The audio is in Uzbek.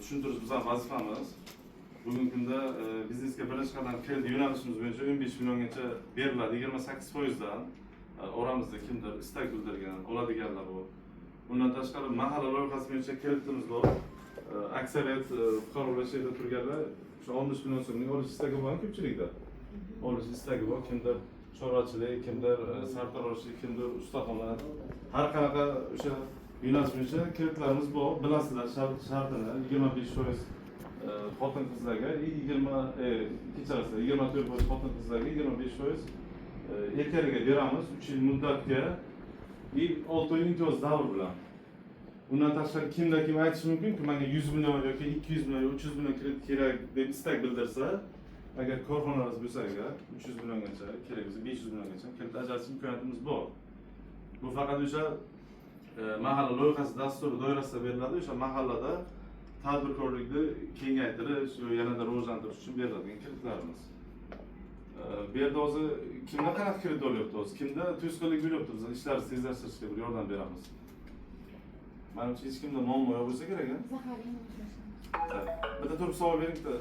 tushuntirish bizning vazifamiz. Bugungi kunda biznesga birinchi qadam kredit yo'nalishimiz bo'yicha 15 milliongacha beriladi. 28%dan oramizda kimdir istak bildirgan, oladiganlar bor. Bundan tashqari mahalla loyihasi bo'yicha kreditimiz bor. Aksariyat fuqarolar yerda turganlar shu 60 million so'mning olish istagi bor ko'pchilikda. Olish istagi bor, kimdir chorvachilik, kimdir sartaroshlik, kimdir ustaxona. Har qanaqa o'sha yo'nalish bo'yicha kreditlarimiz bor. Bilasizlar, shartini 25% xotin qizlarga, 24% xotin qizlarga, 25% erkaklarga beramiz 3 yil muddatga 6 oy imtiyoz davr bilan. Bundan tashqari kimda kim aytishi mumkinki, menga 100 million yoki 200 million, 300 million kredit kerak deb istak bildirsa, agar korxonamiz bo'lsa, agar 300 milliongacha kerak bo'lsa, 500 milliongacha kredit ajratish imkoniyatimiz bor. Bu faqat o'sha mahalla loyihasi dasturi doirasida beriladi. O'sha mahallada tadbirkorlikni kengaytirish, yanada rivojlantirish uchun beriladigan kreditlarimiz. Bu yerda hozir kimda qanaqa kredit olyapti hozir? Kimda to'sqinlik bo'lyapti? Biz ishlarni tezlashtirishga bir yordam beramiz. Menimcha hech kimda muammo yo'q bo'lsa kerak. Bitta turib savol bering-da.